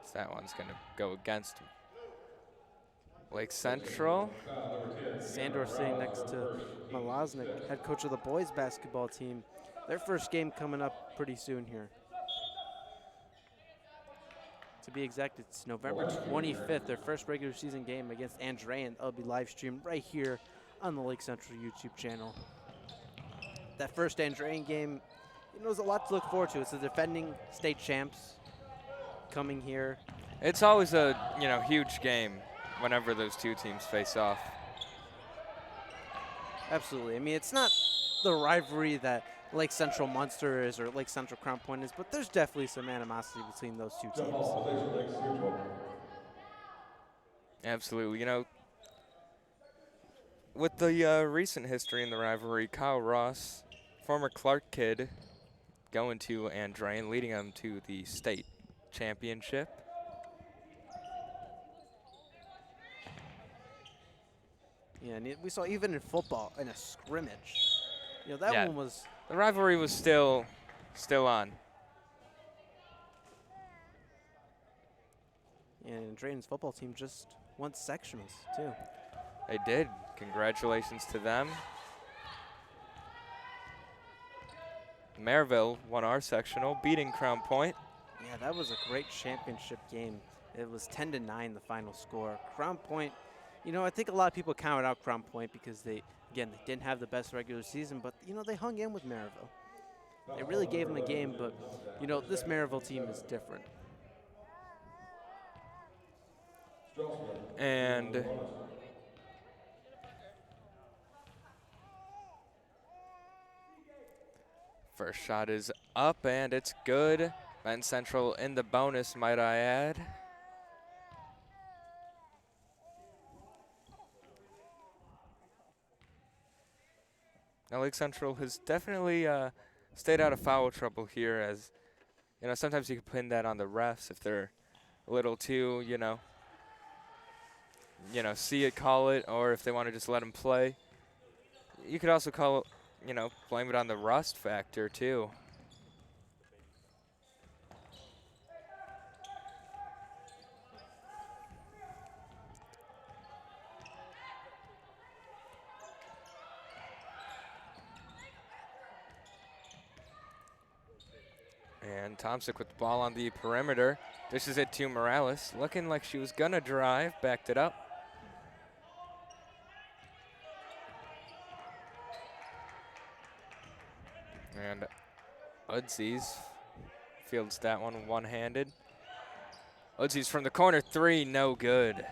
So that one's going to go against Lake Central. Sandor sitting next to Malaznik, head coach of the boys basketball team. Their first game coming up pretty soon here. To be exact, it's November 25th, their first regular season game against Andrean. That'll be live streamed right here on the Lake Central YouTube channel. That first Andrean game, there's a lot to look forward to. It's the defending state champs coming here. It's always a, huge game whenever those two teams face off. Absolutely. I mean, it's not the rivalry that Lake Central Munster is or Lake Central Crown Point is, but there's definitely some animosity between those two teams. Absolutely. With the recent history in the rivalry, Kyle Ross, former Clark kid, going to Andrean, leading them to the state championship. Yeah, and we saw even in football, in a scrimmage, that one was... The rivalry was still on. And Drayton's football team just won sectionals, too. They did. Congratulations to them. Maryville won our sectional, beating Crown Point. Yeah, that was a great championship game. It was 10-9 the final score. Crown Point, I think a lot of people counted out Crown Point because they didn't have the best regular season, but, they hung in with Maryville. They really gave them a game, but, this Maryville team is different. And first shot is up, and it's good. Benton Central in the bonus, might I add. Now, Lake Central has definitely stayed out of foul trouble here, as sometimes you can pin that on the refs if they're a little too, see it, call it, or if they want to just let them play. You could also call it, blame it on the rust factor too. And Tomsic with the ball on the perimeter. Dishes it to Morales. Looking like she was going to drive. Backed it up. And Udsies fields that one one-handed. Udsies from the corner, three, no good.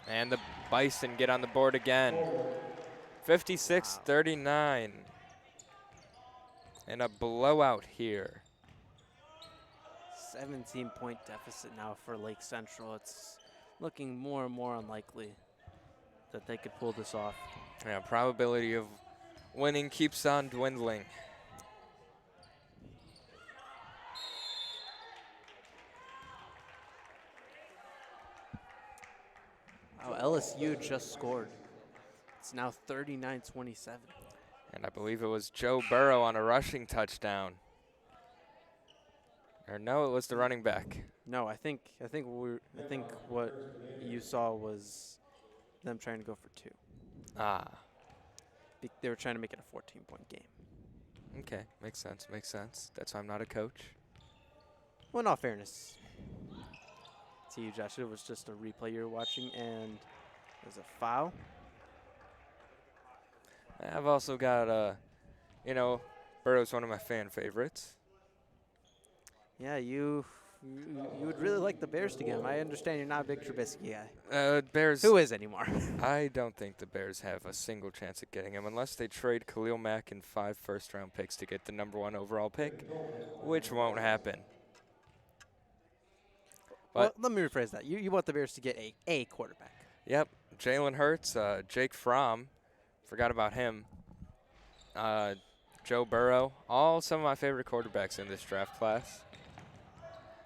And the Bison get on the board again. 56-39. And a blowout here. 17-point deficit now for Lake Central. It's looking more and more unlikely that they could pull this off. Yeah, probability of winning keeps on dwindling. Wow, LSU just scored. It's now 39-27. And I believe it was Joe Burrow on a rushing touchdown. Or no, it was the running back. No, I think what you saw was them trying to go for two. Ah. They were trying to make it a 14-point game. Okay, makes sense, makes sense. That's why I'm not a coach. Well, in all fairness to you, Josh, it was just a replay you were watching, and there's a foul. I've also got, Burrow's one of my fan favorites. Yeah, you would really like the Bears to get him. I understand you're not a big Trubisky guy. Bears. Who is anymore? I don't think the Bears have a single chance at getting him unless they trade Khalil Mack and 5 first-round picks to get the #1 overall pick, which won't happen. Well, let me rephrase that. You want the Bears to get a quarterback. Yep, Jalen Hurts, Jake Fromm, forgot about him. Joe Burrow, all some of my favorite quarterbacks in this draft class.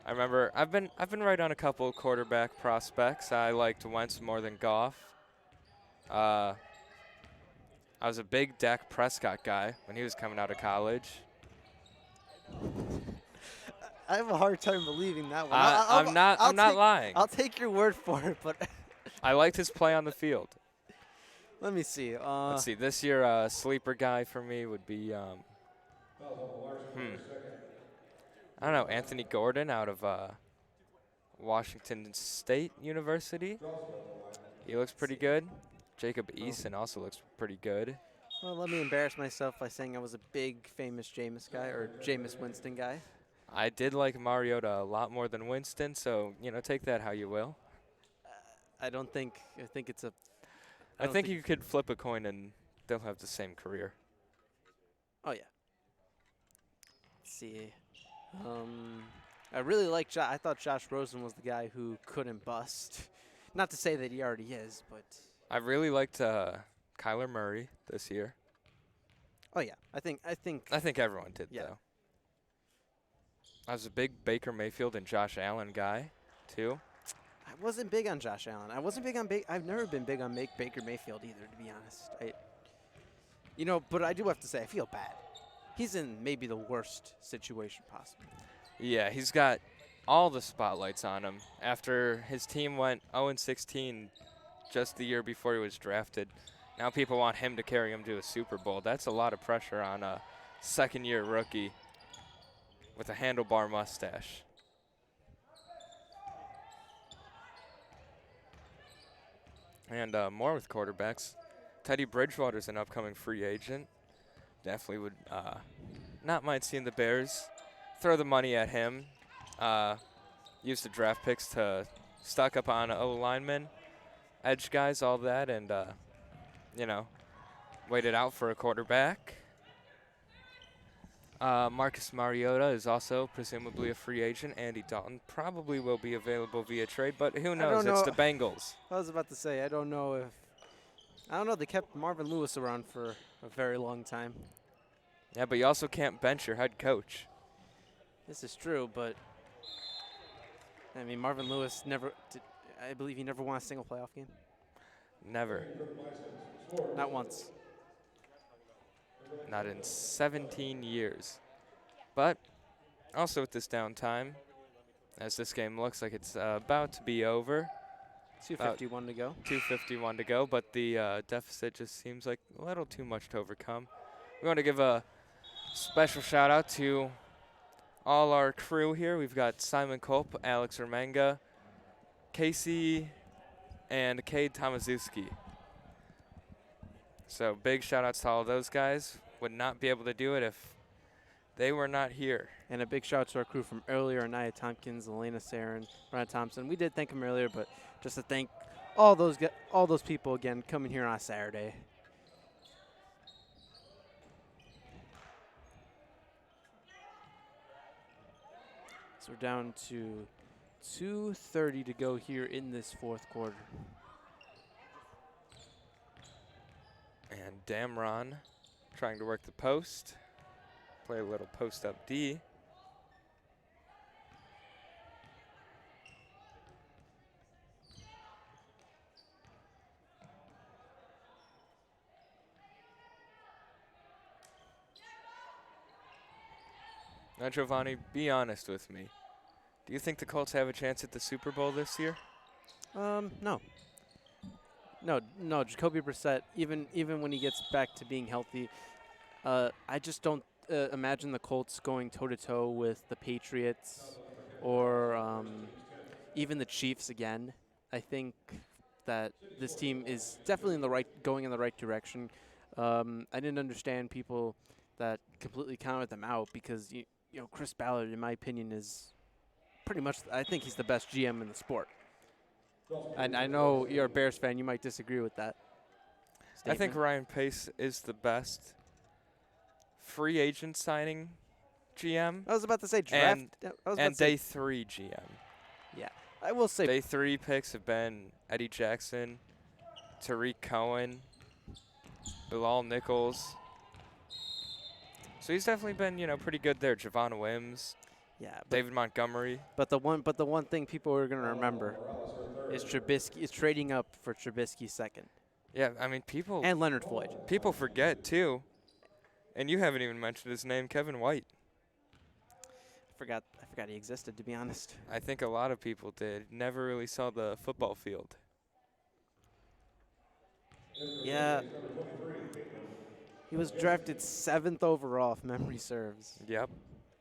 I remember I've been right on a couple quarterback prospects. I liked Wentz more than Goff. I was a big Dak Prescott guy when he was coming out of college. I have a hard time believing that one. I'm not lying. I'll take your word for it, but I liked his play on the field. let me see. Let's see. This year, a sleeper guy for me would be, I don't know, Anthony Gordon out of Washington State University. He looks pretty good. Jacob Eason also looks pretty good. Well, let me embarrass myself by saying I was a big famous Jameis guy or Jameis Winston guy. I did like Mariota a lot more than Winston, so, take that how you will. I think it's a. I think you could flip a coin and they'll have the same career. Oh yeah. Let's see. I really like. I thought Josh Rosen was the guy who couldn't bust. Not to say that he already is, but. I really liked Kyler Murray this year. Oh yeah, I think everyone did though. I was a big Baker Mayfield and Josh Allen guy, too. I wasn't big on Josh Allen. I wasn't big on I've never been big on Baker Mayfield either, to be honest. But I do have to say, I feel bad. He's in maybe the worst situation possible. Yeah, he's got all the spotlights on him. After his team went 0-16 just the year before he was drafted, now people want him to carry him to a Super Bowl. That's a lot of pressure on a second-year rookie with a handlebar mustache. And more with quarterbacks. Teddy Bridgewater's an upcoming free agent. Definitely would not mind seeing the Bears throw the money at him. Use the draft picks to stock up on O-linemen, edge guys, all that, and, wait it out for a quarterback. Marcus Mariota is also presumably a free agent. Andy Dalton probably will be available via trade, but who knows? It's the Bengals. I was about to say, I don't know. They kept Marvin Lewis around for a very long time. Yeah, but you also can't bench your head coach. This is true, but I mean, Marvin Lewis I believe he never won a single playoff game. Never. Not once. Not in 17 years. But also with this downtime, as this game looks like it's about to be over. 2:51 to go. 2:51 to go, but the deficit just seems like a little too much to overcome. We want to give a special shout out to all our crew here. We've got Simon Culp, Alex Ermenga, Casey, and Cade Tomaszewski. So big shout outs to all of those guys. Would not be able to do it if they were not here. And a big shout out to our crew from earlier, Anaya Tompkins, Elena Sarin, Brian Thompson. We did thank them earlier, but just to thank all those people again coming here on Saturday. So we're down to 2:30 to go here in this fourth quarter. And Damron trying to work the post. Play a little post up D. Now, Giovanni, be honest with me. Do you think the Colts have a chance at the Super Bowl this year? No. No, Jacoby Brissett, even when he gets back to being healthy, I just don't imagine the Colts going toe-to-toe with the Patriots or even the Chiefs again. I think that this team is definitely going in the right direction. I didn't understand people that completely counted them out because Chris Ballard, in my opinion, is pretty much, I think he's the best GM in the sport. And I know you're a Bears fan. You might disagree with that statement. I think Ryan Pace is the best free agent signing GM. I was about to say draft. And day 3 GM. Yeah. I will say Day 3 picks have been Eddie Jackson, Tariq Cohen, Bilal Nichols. So he's definitely been, you know, pretty good there. Javon Wims, yeah, but, David Montgomery. but the one thing people are going to remember is Trubisky is trading up for Trubisky second. Yeah, I mean, people And Leonard Floyd. forget, too. And you haven't even mentioned his name, Kevin White. I forgot he existed, to be honest. I think a lot of people did. Never really saw the football field. Yeah. He was drafted 7th overall, if memory serves. Yep.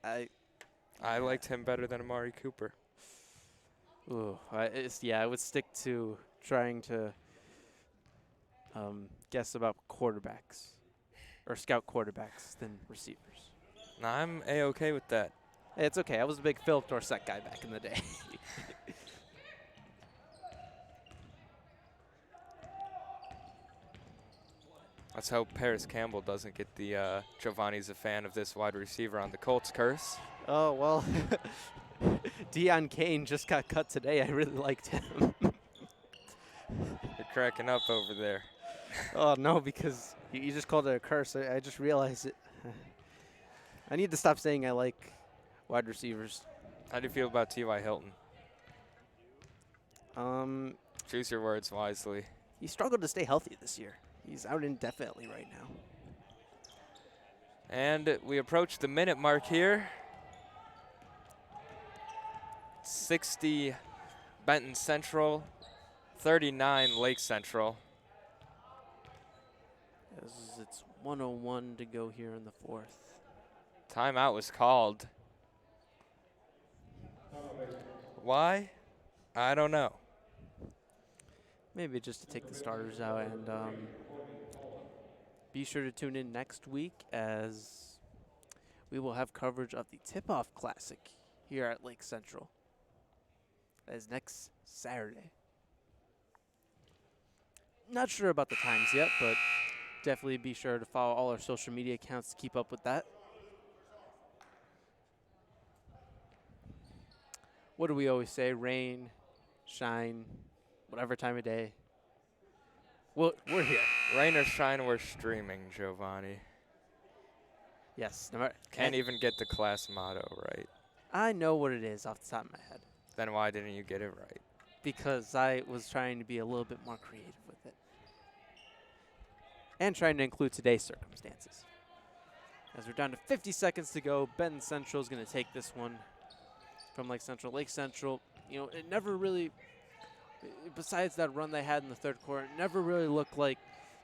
I liked him better than Amari Cooper. Ooh, I would stick to trying to guess about quarterbacks or scout quarterbacks than receivers. I'm A-okay with that. Hey, it's okay. I was a big Philip Dorsett guy back in the day. Let's hope Paris Campbell doesn't get the Giovanni's a fan of this wide receiver on the Colts curse. Oh, well, Deion Kane just got cut today. I really liked him. You're cracking up over there. Oh, no, because you just called it a curse. I just realized it. I need to stop saying I like wide receivers. How do you feel about T.Y. Hilton? Choose your words wisely. He struggled to stay healthy this year. He's out indefinitely right now. And we approach the minute mark here. 60 Benton Central, 39 Lake Central. As it's 1:01 to go here in the fourth. Timeout was called. Why? I don't know. Maybe just to take the starters out, and be sure to tune in next week as we will have coverage of the Tip-Off Classic here at Lake Central. That is next Saturday. Not sure about the times yet, but definitely be sure to follow all our social media accounts to keep up with that. What do we always say? Rain, shine, whatever time of day. Well, we're here. Rain or shine, we're streaming, Giovanni. Yes. Can't even get the class motto right. I know what it is off the top of my head Then why didn't you get it right? because I was trying to be a little bit more creative with it. And trying to include today's circumstances. As we're down to 50 seconds to go, Benton Central is going to take this one from Lake Central. Lake Central, you know, it never really, besides that run they had in the third quarter, it never really looked like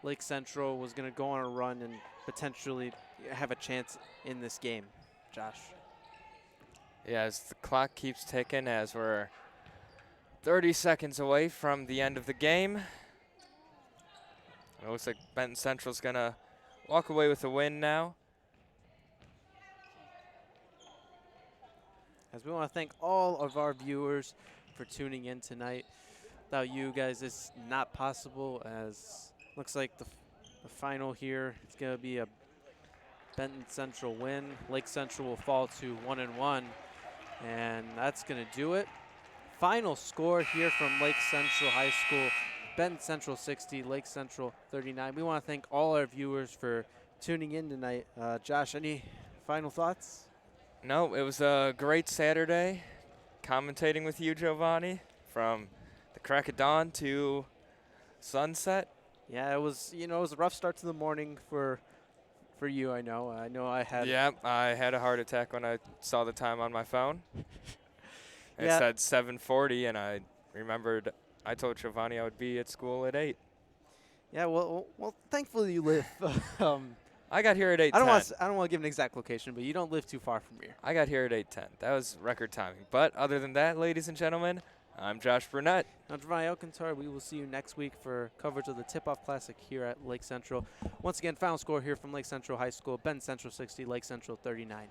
Lake Central was going to go on a run and potentially have a chance in this game, Josh. Yeah, as the clock keeps ticking, as we're 30 seconds away from the end of the game. It looks like Benton Central's going to walk away with a win now. As we want to thank all of our viewers for tuning in tonight. Without you guys, it's not possible, as looks like the final here, it's going to be a Benton Central win. Lake Central will fall to 1-1, and that's going to do it. Final score here from Lake Central High School, Benton Central 60, Lake Central 39. We want to thank all our viewers for tuning in tonight. Josh, any final thoughts? No, it was a great Saturday commentating with you, Giovanni, from the crack of dawn to sunset. Yeah, it was, you know, it was a rough start to the morning for you, I know. I know I had. Yeah, I had a heart attack when I saw the time on my phone. It Yeah. said 7:40, and I remembered I told Giovanni I would be at school at 8. Yeah, well, thankfully you live. I got here at 8:10. I don't want to give an exact location, but you don't live too far from here. I got here at 8:10. That was record timing. But other than that, ladies and gentlemen, I'm Josh Burnett. I'm Giovanni Alcantar. We will see you next week for coverage of the Tip-Off Classic here at Lake Central. Once again, final score here from Lake Central High School, Benton Central 60, Lake Central 39.